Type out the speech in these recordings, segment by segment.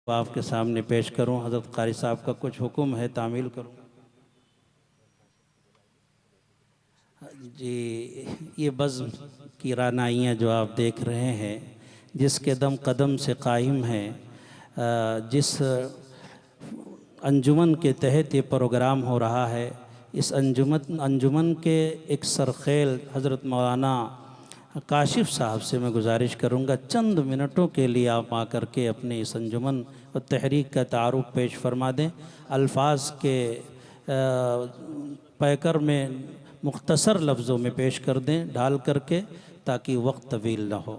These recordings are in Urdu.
آپ کے سامنے پیش کروں۔ حضرت قاری صاحب کا کچھ حکم ہے، تعمیل کروں۔ جی، یہ بزم کی رعنائیاں جو آپ دیکھ رہے ہیں، جس کے دم قدم سے قائم ہیں، جس انجمن کے تحت یہ پروگرام ہو رہا ہے، اس انجمن کے ایک سرخیل حضرت مولانا کاشف صاحب سے میں گزارش کروں گا چند منٹوں کے لیے آپ آ کر کے اپنے اس انجمن و تحریک کا تعارف پیش فرما دیں۔ الفاظ کے پیکر میں مختصر لفظوں میں پیش کر دیں ڈھال کر کے، تاکہ وقت طویل نہ ہو۔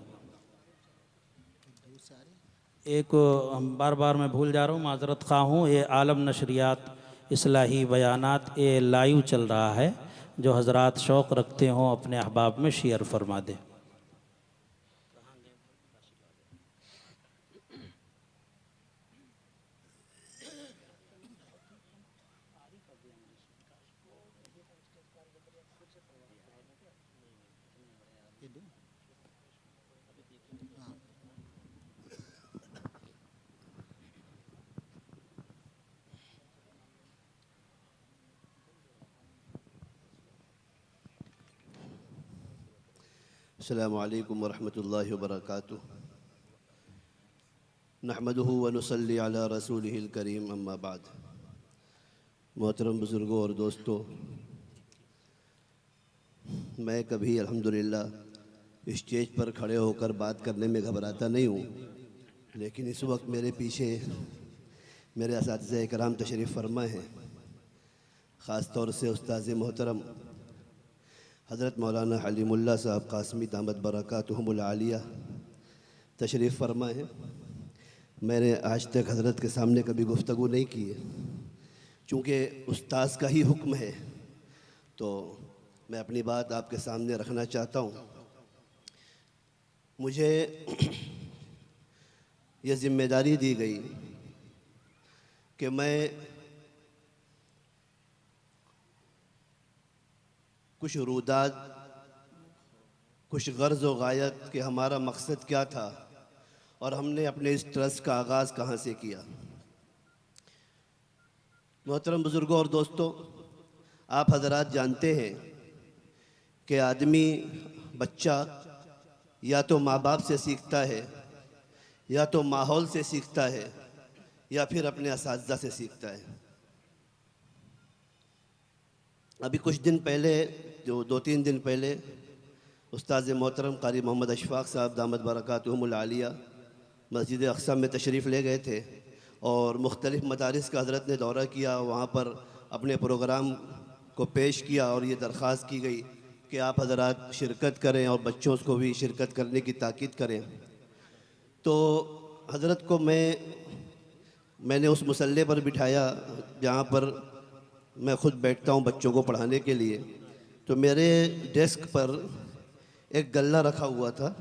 ایک بار بار میں بھول جا رہا ہوں، معذرت خواہ ہوں، یہ عالم نشریات اصلاحی بیانات یہ لائیو چل رہا ہے، جو حضرات شوق رکھتے ہوں اپنے احباب میں شیئر فرما دیں۔ السلام علیکم ورحمۃ اللہ وبرکاتہ۔ نحمدہ ونصلی علی رسولہ الکریم، اما بعد۔ محترم بزرگوں اور دوستوں، میں کبھی الحمدللہ اسٹیج پر کھڑے ہو کر بات کرنے میں گھبراتا نہیں ہوں، لیکن اس وقت میرے پیچھے میرے اساتذہ اکرام تشریف فرما ہیں، خاص طور سے استاذ محترم حضرت مولانا حلیم اللہ صاحب قاسمی دامت برکاتہم العالیہ تشریف فرما ہیں۔ میں نے آج تک حضرت کے سامنے کبھی گفتگو نہیں کی ہے، چونکہ استاذ کا ہی حکم ہے تو میں اپنی بات آپ کے سامنے رکھنا چاہتا ہوں۔ مجھے یہ ذمہ داری دی گئی کہ میں کچھ روداد، کچھ غرض و غایت کہ ہمارا مقصد کیا تھا اور ہم نے اپنے اس ٹرسٹ کا آغاز کہاں سے کیا۔ محترم بزرگوں اور دوستوں، آپ حضرات جانتے ہیں کہ آدمی، بچہ یا تو ماں باپ سے سیکھتا ہے، یا تو ماحول سے سیکھتا ہے، یا پھر اپنے اساتذہ سے سیکھتا ہے۔ ابھی کچھ دن پہلے، جو 2-3 دن پہلے، استاذ محترم قاری محمد اشفاق صاحب دامت برکاتہم العالیہ مسجد اقصی میں تشریف لے گئے تھے اور مختلف مدارس کا حضرت نے دورہ کیا، وہاں پر اپنے پروگرام کو پیش کیا اور یہ درخواست کی گئی کہ آپ حضرات شرکت کریں اور بچوں کو بھی شرکت کرنے کی تاکید کریں۔ تو حضرت کو میں نے اس مصلی پر بٹھایا جہاں پر میں خود بیٹھتا ہوں بچوں کو پڑھانے کے لیے۔ تو میرے ڈیسک پر ایک گلہ رکھا ہوا تھا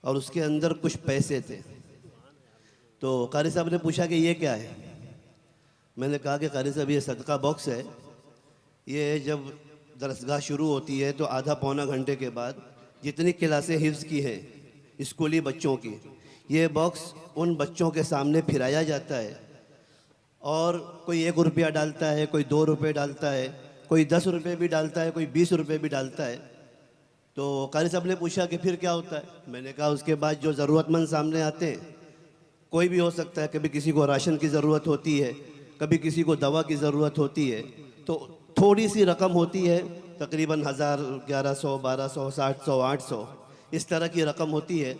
اور اس کے اندر کچھ پیسے تھے۔ تو قاری صاحب نے پوچھا کہ یہ کیا ہے؟ میں نے کہا کہ قاری صاحب یہ صدقہ باکس ہے، یہ جب درسگاہ شروع ہوتی ہے تو آدھا پونا گھنٹے کے بعد جتنی کلاسیں حفظ کی ہیں اسکولی بچوں کی، یہ باکس ان بچوں کے سامنے پھرایا جاتا ہے، اور کوئی 1 روپیہ ڈالتا ہے، کوئی 2 روپے ڈالتا ہے، کوئی 10 روپے بھی ڈالتا ہے، کوئی 20 روپے بھی ڈالتا ہے۔ تو قاری صاحب نے پوچھا کہ پھر کیا ہوتا ہے؟ میں نے کہا اس کے بعد جو ضرورت مند سامنے آتے ہیں، کوئی بھی ہو سکتا ہے، کبھی کسی کو راشن کی ضرورت ہوتی ہے، کبھی کسی کو دوا کی ضرورت ہوتی ہے، تو تھوڑی سی رقم ہوتی ہے، تقریباً 1000، 1100، 1200، 700، 800 اس طرح کی رقم ہوتی ہے۔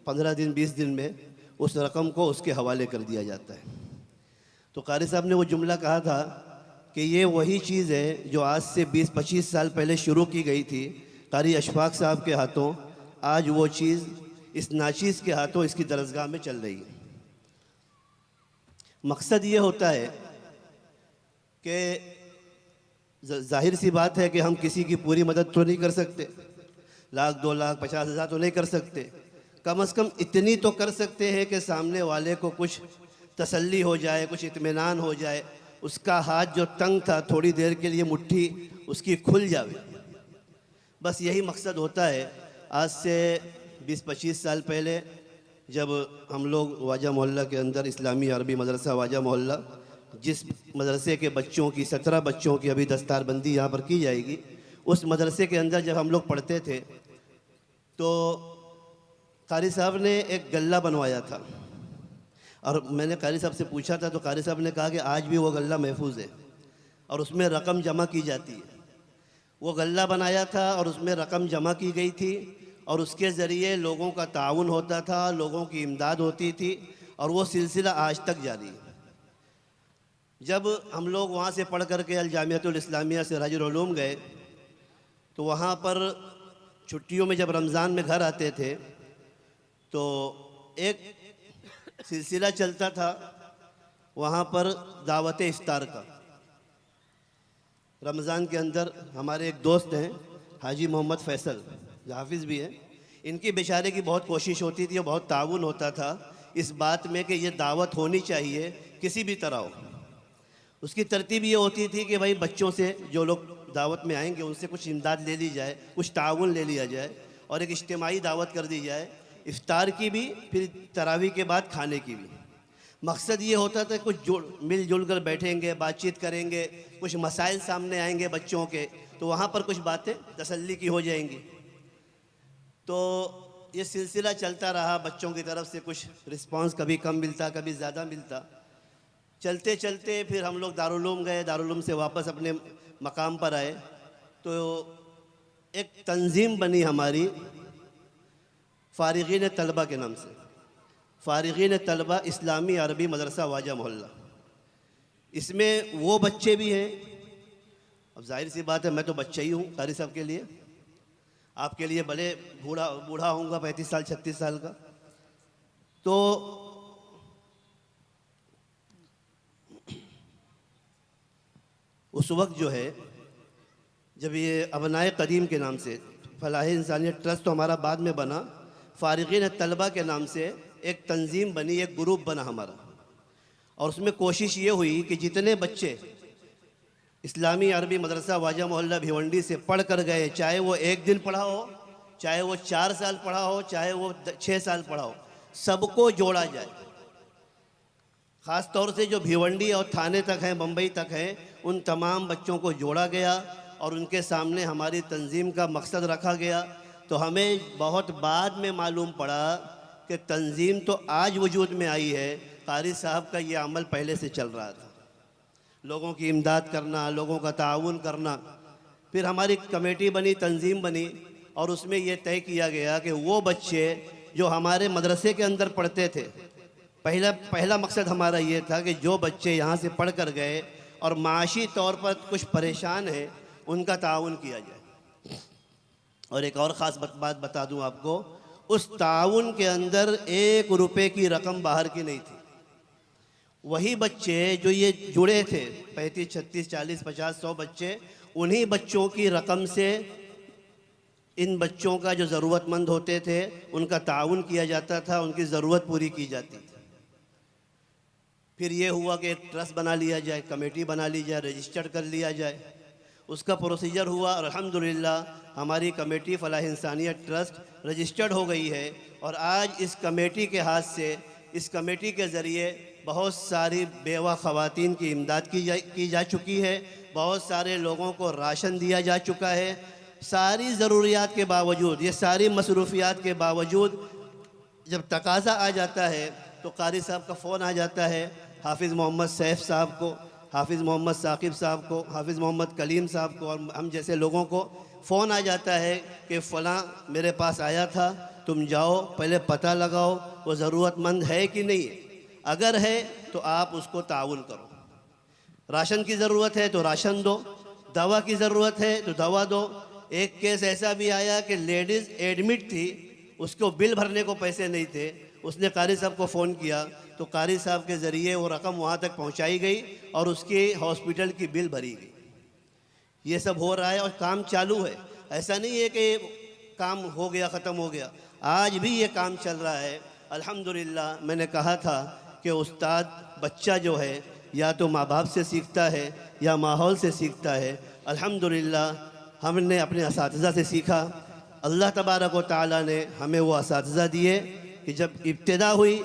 15 دن 20 دن میں اس رقم کو اس کے حوالے کر دیا جاتا ہے۔ تو قاری صاحب نے وہ جملہ کہا تھا کہ یہ وہی چیز ہے جو آج سے 20-25 سال پہلے شروع کی گئی تھی قاری اشفاق صاحب کے ہاتھوں، آج وہ چیز اس ناچیز کے ہاتھوں اس کی درسگاہ میں چل رہی ہے۔ مقصد یہ ہوتا ہے کہ ظاہر سی بات ہے کہ ہم کسی کی پوری مدد تو نہیں کر سکتے، 1,00,000 2,00,000 50,000 تو نہیں کر سکتے، کم از کم اتنی تو کر سکتے ہیں کہ سامنے والے کو کچھ تسلی ہو جائے، کچھ اطمینان ہو جائے، اس کا ہاتھ جو تنگ تھا تھوڑی دیر کے لیے مٹھی اس کی کھل جاوے۔ بس یہی مقصد ہوتا ہے۔ آج سے 20-25 سال پہلے جب ہم لوگ واجہ محلہ کے اندر اسلامی عربی مدرسہ واجہ محلہ، جس مدرسے کے بچوں کی 17 بچوں کی ابھی دستار بندی یہاں پر کی جائے گی، اس مدرسے کے اندر جب ہم لوگ پڑھتے تھے تو قاری صاحب نے ایک غلہ بنوایا تھا، اور میں نے قاری صاحب سے پوچھا تھا تو قاری صاحب نے کہا کہ آج بھی وہ غلہ محفوظ ہے اور اس میں رقم جمع کی جاتی ہے۔ وہ غلہ بنایا تھا اور اس میں رقم جمع کی گئی تھی، اور اس کے ذریعے لوگوں کا تعاون ہوتا تھا، لوگوں کی امداد ہوتی تھی، اور وہ سلسلہ آج تک جاری ہے۔ جب ہم لوگ وہاں سے پڑھ کر کے الجامعۃ الاسلامیہ سراج العلوم گئے تو وہاں پر چھٹیوں میں جب رمضان میں گھر آتے تھے تو ایک سلسلہ چلتا تھا وہاں پر دعوت افطار کا۔ رمضان کے اندر ہمارے ایک دوست ہیں حاجی محمد فیصل، جو حافظ بھی ہیں، ان کی بیچارے کی بہت کوشش ہوتی تھی اور بہت تعاون ہوتا تھا اس بات میں کہ یہ دعوت ہونی چاہیے کسی بھی طرح ہو۔ اس کی ترتیب یہ ہوتی تھی کہ بھائی بچوں سے جو لوگ دعوت میں آئیں گے ان سے کچھ امداد لے لی جائے، کچھ تعاون لے لیا جائے، اور ایک اجتماعی دعوت کر دی جائے، افطار کی بھی، پھر تراویح کے بعد کھانے کی بھی۔ مقصد یہ ہوتا تھا کچھ مل جل کر بیٹھیں گے، بات چیت کریں گے، کچھ مسائل سامنے آئیں گے بچوں کے، تو وہاں پر کچھ باتیں تسلی کی ہو جائیں گی۔ تو یہ سلسلہ چلتا رہا، بچوں کی طرف سے کچھ رسپانس کبھی کم ملتا کبھی زیادہ ملتا۔ چلتے چلتے پھر ہم لوگ دارالعلوم گئے، دارالعلوم سے واپس اپنے مقام پر آئے تو ایک تنظیم بنی ہماری فارغین طلبہ کے نام سے، فارغین طلبہ اسلامی عربی مدرسہ واجہ محلہ۔ اس میں وہ بچے بھی ہیں، اب ظاہر سی بات ہے میں تو بچہ ہی ہوں قاری صاحب کے لیے، آپ کے لیے بھلے بوڑھا ہوں گا 35 سال 36 سال کا، تو اس وقت جو ہے جب یہ ابنائے قدیم کے نام سے فلاح انسانیت ٹرسٹ تو ہمارا بعد میں بنا، فارغین طلبہ کے نام سے ایک تنظیم بنی، ایک گروپ بنا ہمارا، اور اس میں کوشش یہ ہوئی کہ جتنے بچے اسلامی عربی مدرسہ واجہ محلہ بھیونڈی سے پڑھ کر گئے، چاہے وہ 1 دن پڑھا ہو، چاہے وہ 4 سال پڑھا ہو، چاہے وہ 6 سال پڑھا ہو، سب کو جوڑا جائے۔ خاص طور سے جو بھیونڈی اور تھانے تک ہیں، بمبئی تک ہیں، ان تمام بچوں کو جوڑا گیا اور ان کے سامنے ہماری تنظیم کا مقصد رکھا گیا۔ تو ہمیں بہت بعد میں معلوم پڑا کہ تنظیم تو آج وجود میں آئی ہے، قاری صاحب کا یہ عمل پہلے سے چل رہا تھا، لوگوں کی امداد کرنا، لوگوں کا تعاون کرنا۔ پھر ہماری کمیٹی بنی، تنظیم بنی، اور اس میں یہ طے کیا گیا کہ وہ بچے جو ہمارے مدرسے کے اندر پڑھتے تھے، پہلا مقصد ہمارا یہ تھا کہ جو بچے یہاں سے پڑھ کر گئے اور معاشی طور پر کچھ پریشان ہیں ان کا تعاون کیا جائے۔ اور ایک اور خاص بات بتا دوں آپ کو، اس تعاون کے اندر 1 روپے کی رقم باہر کی نہیں تھی۔ وہی بچے جو یہ جڑے تھے 35 36 40 50 100 بچے، انہی بچوں کی رقم سے ان بچوں کا جو ضرورت مند ہوتے تھے ان کا تعاون کیا جاتا تھا، ان کی ضرورت پوری کی جاتی تھی۔ پھر یہ ہوا کہ ایک ٹرسٹ بنا لیا جائے، کمیٹی بنا لی جائے، رجسٹرڈ کر لیا جائے، اس کا پروسیجر ہوا، اور الحمدللہ ہماری کمیٹی فلاح انسانیت ٹرسٹ رجسٹرڈ ہو گئی ہے، اور آج اس کمیٹی کے ہاتھ سے، اس کمیٹی کے ذریعے بہت ساری بیوہ خواتین کی امداد کی جا چکی ہے، بہت سارے لوگوں کو راشن دیا جا چکا ہے۔ ساری ضروریات کے باوجود، یہ ساری مصروفیات کے باوجود جب تقاضا آ جاتا ہے تو قاری صاحب کا فون آ جاتا ہے حافظ محمد سیف صاحب کو، حافظ محمد ثاقب صاحب کو، حافظ محمد کلیم صاحب کو، اور ہم جیسے لوگوں کو فون آ جاتا ہے کہ فلاں میرے پاس آیا تھا، تم جاؤ پہلے پتہ لگاؤ وہ ضرورت مند ہے کہ نہیں ہے، اگر ہے تو آپ اس کو تعاون کرو، راشن کی ضرورت ہے تو راشن دو، دوا کی ضرورت ہے تو دوا دو۔ ایک کیس ایسا بھی آیا کہ لیڈیز ایڈمٹ تھی، اس کو بل بھرنے کو پیسے نہیں تھے، اس نے قاری صاحب کو فون کیا تو قاری صاحب کے ذریعے وہ رقم وہاں تک پہنچائی گئی اور اس کی ہاسپٹل کی بل بھری گئی۔ یہ سب ہو رہا ہے اور کام چالو ہے، ایسا نہیں ہے کہ کام ہو گیا ختم ہو گیا، آج بھی یہ کام چل رہا ہے الحمدللہ۔ میں نے کہا تھا کہ استاد بچہ جو ہے یا تو ماں باپ سے سیکھتا ہے یا ماحول سے سیکھتا ہے، الحمدللہ ہم نے اپنے اساتذہ سے سیکھا، اللہ تبارک و تعالیٰ نے ہمیں وہ اساتذہ دیے کہ جب ابتدا ہوئی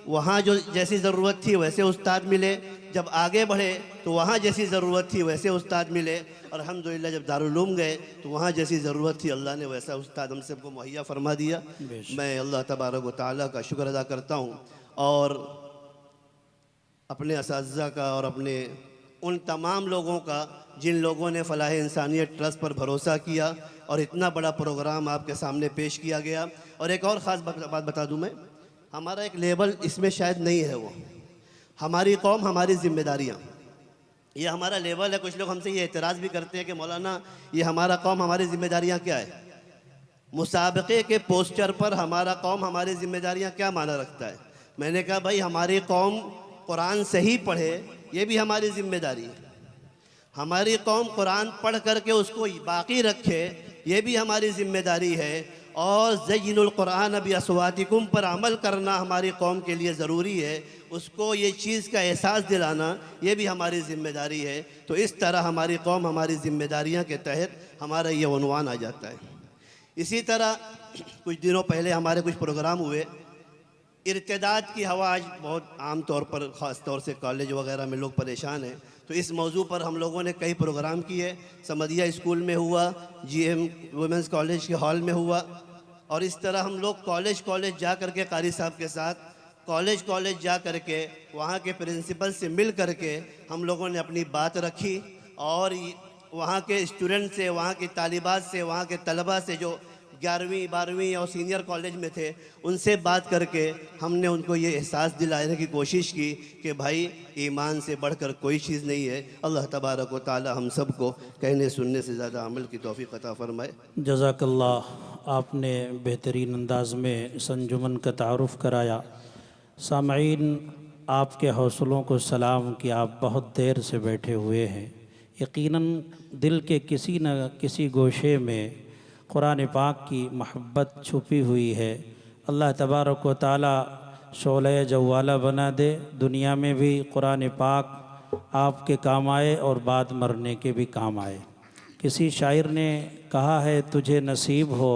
وہاں جو جیسی ضرورت تھی ویسے استاد ملے، جب آگے بڑھے تو وہاں جیسی ضرورت تھی ویسے استاد ملے، اور الحمدللہ جب دارالعلوم گئے تو وہاں جیسی ضرورت تھی اللہ نے ویسا استاد ہم سب کو مہیا فرما دیا۔ میں اللہ تبارک و تعالیٰ کا شکر ادا کرتا ہوں، اور اپنے اساتذہ کا اور اپنے ان تمام لوگوں کا جن لوگوں نے فلاح انسانیت ٹرسٹ پر بھروسہ کیا اور اتنا بڑا پروگرام آپ کے سامنے پیش کیا گیا۔ اور ایک اور خاص بات بتا دوں میں، ہمارا ایک لیبل اس میں شاید نہیں ہے، وہ ہماری قوم ہماری ذمہ داریاں، یہ ہمارا لیبل ہے۔ کچھ لوگ ہم سے یہ اعتراض بھی کرتے ہیں کہ مولانا یہ ہمارا قوم ہماری ذمہ داریاں کیا ہے؟ مسابقے کے پوسٹر پر ہمارا قوم ہماری ذمہ داریاں کیا معنی رکھتا ہے؟ میں نے کہا بھائی ہماری قوم قرآن صحیح پڑھے، یہ بھی ہماری ذمہ داری ہے۔ ہماری قوم قرآن پڑھ کر کے اس کو باقی رکھے، یہ بھی ہماری ذمہ داری ہے۔ اور زین القرآن باصواتکم پر عمل کرنا ہماری قوم کے لیے ضروری ہے، اس کو یہ چیز کا احساس دلانا یہ بھی ہماری ذمہ داری ہے۔ تو اس طرح ہماری قوم ہماری ذمہ داریاں کے تحت ہمارا یہ عنوان آ جاتا ہے۔ اسی طرح کچھ دنوں پہلے ہمارے کچھ پروگرام ہوئے، ارتداد کی ہوا آج بہت عام طور پر خاص طور سے کالج وغیرہ میں لوگ پریشان ہیں، تو اس موضوع پر ہم لوگوں نے کئی پروگرام کیے۔ سمدیہ اسکول میں ہوا، جی ایم ویمنز کالج کے ہال میں ہوا، اور اس طرح ہم لوگ کالج جا کر کے قاری صاحب کے ساتھ کالج جا کر کے وہاں کے پرنسپل سے مل کر کے ہم لوگوں نے اپنی بات رکھی، اور وہاں کے اسٹوڈنٹ سے، وہاں کی طالبات سے، وہاں کے طلبہ سے جو 11ویں 12ویں اور سینئر کالج میں تھے، ان سے بات کر کے ہم نے ان کو یہ احساس دلانے کی کوشش کی کہ بھائی ایمان سے بڑھ کر کوئی چیز نہیں ہے۔ اللہ تبارک و تعالی ہم سب کو کہنے سننے سے زیادہ عمل کی توفیق عطا فرمائے۔ جزاک اللہ، آپ نے بہترین انداز میں اس انجمن کا تعارف کرایا۔ سامعین، آپ کے حوصلوں کو سلام کہ آپ بہت دیر سے بیٹھے ہوئے ہیں۔ یقیناً دل کے کسی نہ کسی گوشے میں قرآن پاک کی محبت چھپی ہوئی ہے۔ اللہ تبارک و تعالی شعلہ جوالہ بنا دے، دنیا میں بھی قرآن پاک آپ کے کام آئے اور بعد مرنے کے بھی کام آئے۔ کسی شاعر نے کہا ہے تجھے نصیب ہو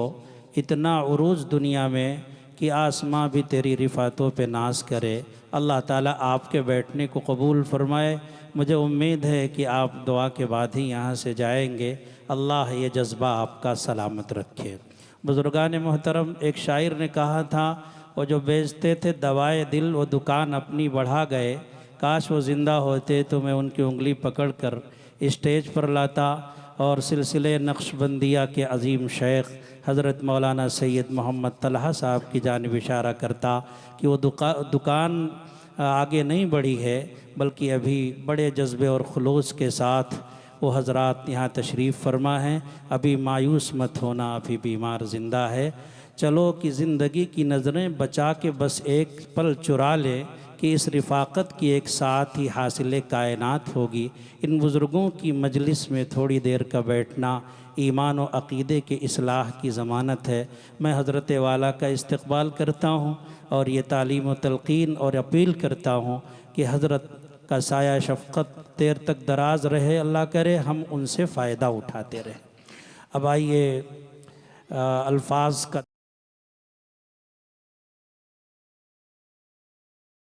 اتنا عروج دنیا میں کہ آسماں بھی تیری رفعتوں پہ ناز کرے۔ اللہ تعالیٰ آپ کے بیٹھنے کو قبول فرمائے۔ مجھے امید ہے کہ آپ دعا کے بعد ہی یہاں سے جائیں گے۔ اللہ یہ جذبہ آپ کا سلامت رکھے۔ بزرگان محترم، ایک شاعر نے کہا تھا وہ جو بیچتے تھے دوائے دل وہ دکان اپنی بڑھا گئے، کاش وہ زندہ ہوتے تو میں ان کی انگلی پکڑ کر اسٹیج پر لاتا اور سلسلہ نقش بندیہ کے عظیم شیخ حضرت مولانا سید محمد طلحہ صاحب کی جانب اشارہ کرتا کہ وہ دکان آگے نہیں بڑھی ہے، بلکہ ابھی بڑے جذبے اور خلوص کے ساتھ وہ حضرات یہاں تشریف فرما ہیں۔ ابھی مایوس مت ہونا، ابھی بیمار زندہ ہے۔ چلو کہ زندگی کی نظریں بچا کے بس ایک پل چرا لے کہ اس رفاقت کی ایک ساتھ ہی حاصل کائنات ہوگی۔ ان بزرگوں کی مجلس میں تھوڑی دیر کا بیٹھنا ایمان و عقیدے کے اصلاح کی ضمانت ہے۔ میں حضرت والا کا استقبال کرتا ہوں اور یہ تعلیم و تلقین اور اپیل کرتا ہوں کہ حضرت کا سایہ شفقت دیر تک دراز رہے، اللہ کرے ہم ان سے فائدہ اٹھاتے رہیں۔ اب آئیے الفاظ کا